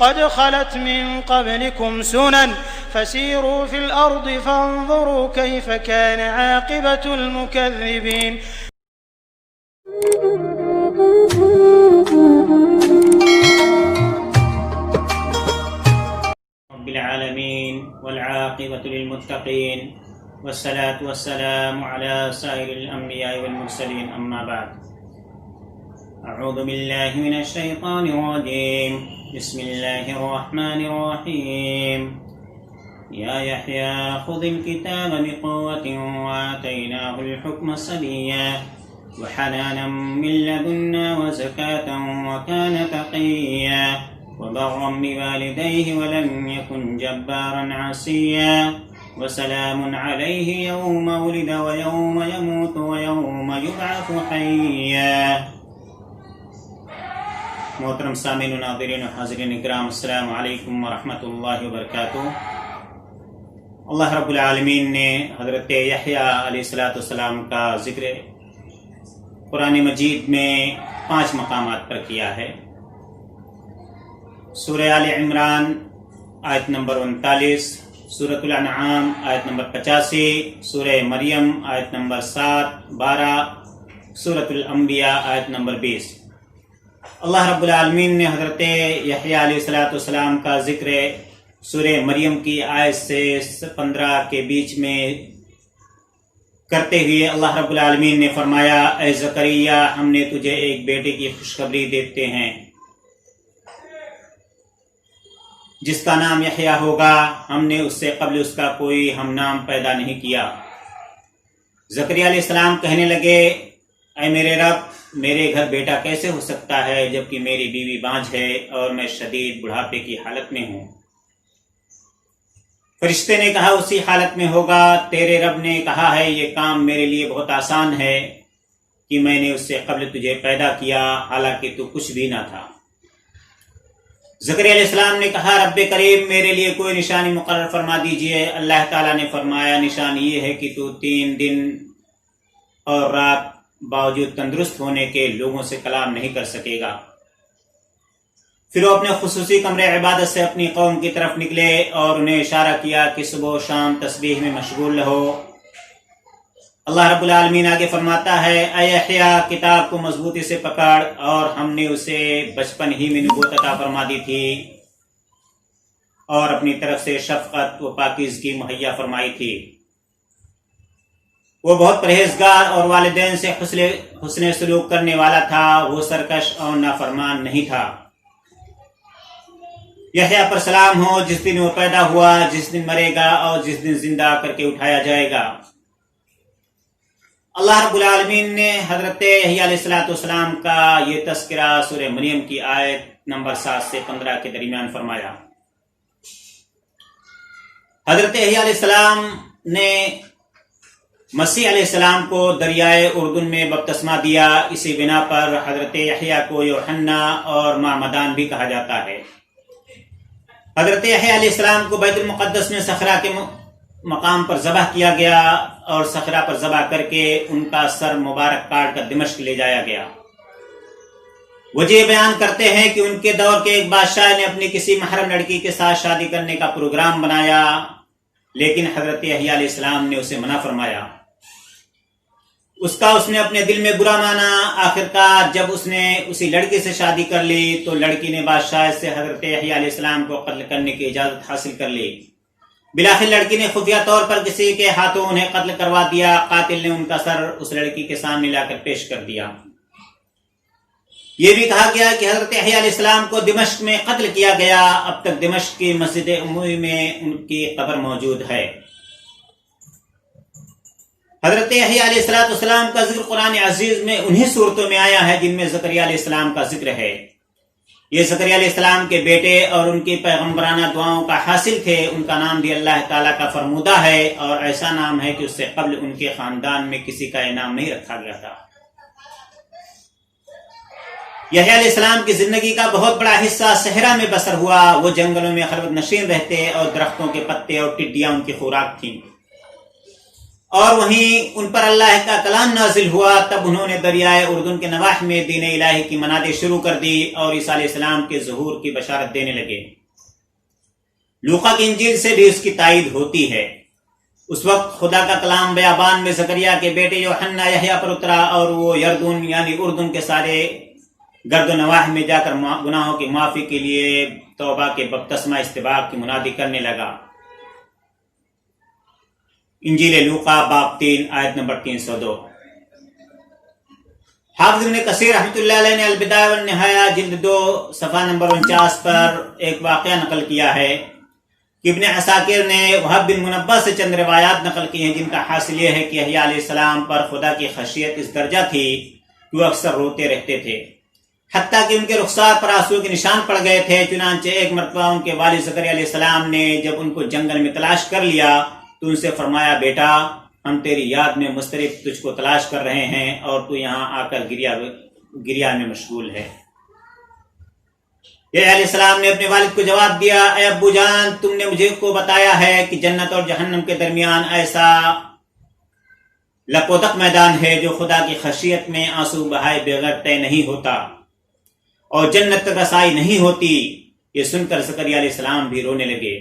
قد خلت من قبلكم سنن فسيروا في الأرض فانظروا كيف كان عاقبة المكذبين. رب العالمين والعاقبة للمتقين والصلاة والسلام على سائر الأنبياء والمرسلين أما بعد. أعوذ بالله من الشيطان الرجيم. بسم الله الرحمن الرحيم. يا يحيى خذ الكتاب بقوة وآتيناه الحكم صبيا وحنانا من لدنا وزكاة وكان تقيا وبرا بوالديه ولم يكن جبارا عصيا وسلام عليه يوم ولد ويوم يموت ويوم يبعث حيا. محترم سامعین و ناظرین و حاضرین اکرام، السلام علیکم ورحمۃ اللہ وبرکاتہ. اللہ رب العالمین نے حضرت یحییٰ علیہ السلام کا ذکر قرآن مجید میں 5 مقامات پر کیا ہے. سورہ آل عمران آیت نمبر 39، سورۃ الانعام آیت نمبر 85، سورہ مریم آیت نمبر 7، 12، سورۃ الانبیاء آیت نمبر 20. اللہ رب العالمین نے حضرت یحییٰ علیہ السلام کا ذکر سورہ مریم کی آیت سے 15 کے بیچ میں کرتے ہوئے اللہ رب العالمین نے فرمایا: اے زکریا، ہم نے تجھے ایک بیٹے کی خوشخبری دیتے ہیں جس کا نام یحییٰ ہوگا. ہم نے اس سے قبل اس کا کوئی ہم نام پیدا نہیں کیا. زکریا علیہ السلام کہنے لگے: اے میرے رب، میرے گھر بیٹا کیسے ہو سکتا ہے جبکہ میری بیوی بانجھ ہے اور میں شدید بڑھاپے کی حالت میں ہوں. فرشتے نے کہا: اسی حالت میں ہوگا. تیرے رب نے کہا ہے یہ کام میرے لیے بہت آسان ہے کہ میں نے اس سے قبل تجھے پیدا کیا حالانکہ تو کچھ بھی نہ تھا. زکریا علیہ السلام نے کہا: رب کریم، میرے لیے کوئی نشانی مقرر فرما دیجئے. اللہ تعالیٰ نے فرمایا: نشانی یہ ہے کہ تو 3 دن اور رات باوجود تندرست ہونے کے لوگوں سے کلام نہیں کر سکے گا. پھر وہ اپنے خصوصی کمرے عبادت سے اپنی قوم کی طرف نکلے اور انہیں اشارہ کیا کہ صبح و شام تسبیح میں مشغول رہو. اللہ رب العالمین آگے فرماتا ہے: اے یحییٰ، کتاب کو مضبوطی سے پکڑ، اور ہم نے اسے بچپن ہی میں نبوت عطا فرما دی تھی اور اپنی طرف سے شفقت و پاکیزگی مہیا فرمائی تھی. وہ بہت پرہیزگار اور والدین سے حسن سلوک کرنے والا تھا. وہ سرکش اور نافرمان نہیں تھا. یحییٰ پر سلام ہو، جس دن وہ پیدا ہوا، جس دن مرے گا اور جس دن زندہ کر کے اٹھایا جائے گا. اللہ رب العالمین نے حضرت یحییٰ علیہ السلام کا یہ تذکرہ سورہ مریم کی آیت نمبر 7 سے 15 کے درمیان فرمایا. حضرت یحییٰ علیہ السلام نے مسیح علیہ السلام کو دریائے اردن میں بپتسمہ دیا. اسی بنا پر حضرت یحییٰ کو یوحنا اور معمدان بھی کہا جاتا ہے. حضرت یحییٰ علیہ السلام کو بیت المقدس میں صخرہ کے مقام پر ذبح کیا گیا اور صخرہ پر ذبح کر کے ان کا سر مبارک کاٹ کر دمشق لے جایا گیا. وجہ بیان کرتے ہیں کہ ان کے دور کے ایک بادشاہ نے اپنی کسی محرم لڑکی کے ساتھ شادی کرنے کا پروگرام بنایا، لیکن حضرت یحییٰ علیہ السلام نے اسے منع فرمایا. اس نے اپنے دل میں برا مانا. آخرکار جب اس نے اسی لڑکی سے شادی کر لی تو لڑکی نے بادشاہ سے حضرت یحییٰ علیہ السلام کو قتل کرنے کی اجازت حاصل کر لی. بلاخر لڑکی نے خفیہ طور پر کسی کے ہاتھوں انہیں قتل کروا دیا. قاتل نے ان کا سر اس لڑکی کے سامنے لا کر پیش کر دیا. یہ بھی کہا گیا کہ حضرت یحییٰ علیہ السلام کو دمشق میں قتل کیا گیا. اب تک دمشق کی مسجد اموی میں ان کی قبر موجود ہے. حضرت یحییٰ علیہ السلام کا ذکر قرآن عزیز میں انہی صورتوں میں آیا ہے جن میں زکریا علیہ السلام کا ذکر ہے. یہ زکریا علیہ السلام کے بیٹے اور ان کی پیغمبرانہ دعاؤں کا حاصل تھے. ان کا نام بھی اللہ تعالیٰ کا فرمودہ ہے اور ایسا نام ہے کہ اس سے قبل ان کے خاندان میں کسی کا یہ نام نہیں رکھا گیا تھا. یحییٰ علیہ السلام کی زندگی کا بہت بڑا حصہ صحرا میں بسر ہوا. وہ جنگلوں میں خلوت نشین رہتے اور درختوں کے پتے اور ٹڈیاں ان کی خوراک تھیں. اور وہیں ان پر اللہ کا کلام نازل ہوا، تب انہوں نے دریائے اردن کے نواح میں دین الہی کی منادیں شروع کر دی اور عیسیٰ علیہ السلام کے ظہور کی بشارت دینے لگے۔ لوقا کی انجیل سے بھی اس کی تائید ہوتی ہے۔ اس وقت خدا کا کلام بیابان میں زکریا کے بیٹے یوحنا یحییٰ پر اترا اور وہ یردون یعنی اردن کے سارے گرد و نواح میں جا کر گناہوں کی معافی کے لیے توبہ کے بپتسمہ استباق کی منادی کرنے لگا۔ انجیل لوقا باب 3 آیت نمبر 302۔ حافظ ابن کثیر رحمۃ اللہ علیہ نے البدایہ والنہایہ جلد 2 صفحہ نمبر 49 پر ایک واقعہ نقل کیا ہے کہ ابن عساکر نے وہب بن منبہ سے چند روایات نقل کی ہیں جن کا حاصل یہ ہے کہ یحییٰ علیہ السلام پر خدا کی خشیت اس درجہ تھی کہ وہ اکثر روتے رہتے تھے، حتیٰ کہ ان کے رخسار پر آنسو کے نشان پڑ گئے تھے۔ چنانچہ ایک مرتبہ ان کے والد زکریا علیہ السلام نے جب ان کو جنگل میں تلاش کر لیا تو ان سے فرمایا، بیٹا ہم تیری یاد میں مضطرب تجھ کو تلاش کر رہے ہیں اور تو یہاں آ کر گریا میں مشغول ہے۔ یحییٰ علیہ السلام نے اپنے والد کو جواب دیا، اے ابو جان، تم نے مجھے کو بتایا ہے کہ جنت اور جہنم کے درمیان ایسا لپودق میدان ہے جو خدا کی خشیت میں آنسو بہائے بغیر طے نہیں ہوتا اور جنت تک رسائی نہیں ہوتی۔ یہ سن کر زکریا علیہ السلام بھی رونے لگے۔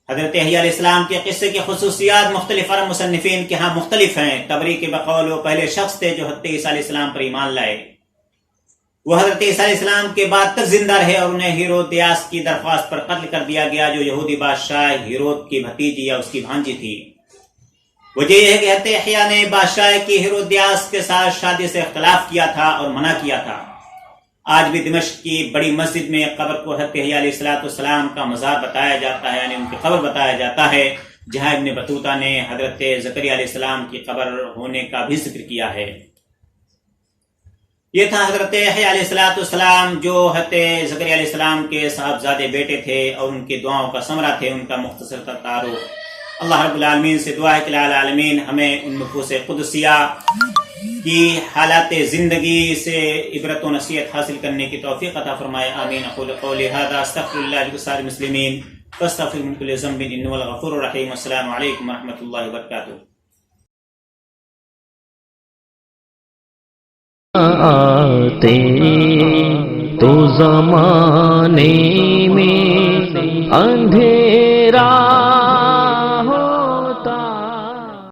حضرت یحییٰ علیہ السلام کے قصے کی خصوصیات مختلف عرب مصنفین کے ہاں مختلف ہیں۔ طبری کے بقول وہ پہلے شخص تھے جو حضرت عیسیٰ علیہ السلام پر ایمان لائے۔ وہ حضرت عیسیٰ علیہ السلام کے بعد تک زندہ رہے اور انہیں ہیرودیاس کی درخواست پر قتل کر دیا گیا جو یہودی بادشاہ ہیرود کی بھتیجی یا اس کی بھانجی تھی۔ وجہ یہ ہے کہ حضرت یحییٰ نے بادشاہ کی ہیرودیاس کے ساتھ شادی سے اختلاف کیا تھا اور منع کیا تھا۔ آج بھی دمشق کی بڑی مسجد میں قبر کو حضرت یحییٰ علیہ السلام کا مزار بتایا جاتا ہے، یعنی ان کی قبر بتایا جاتا ہے، جہاں ابن بطوطہ نے حضرت زکریا علیہ السلام کی قبر ہونے کا بھی ذکر کیا ہے۔ یہ تھا حضرت یحییٰ علیہ السلام جو حضرت زکریا علیہ السلام کے صاحبزادے بیٹے تھے اور ان کی دعاؤں کا ثمرہ تھے، ان کا مختصر تعارف۔ اللہ رب العالمین سے دعا ہے کہ العالمین ہمیں ان نفوس قدسیہ کی حالات زندگی سے عبرت و نصیحت حاصل کرنے کی توفیق عطا فرمائے، آمین۔ اقول قولی ھذا استغفر اللہ لسائر المسلمین فاستغفروا من كل ذنب انه هو الغفور الرحیم۔ السلام علیکم ورحمۃ اللہ وبرکاتہ۔ آتے تو زمانے میں اندھیرا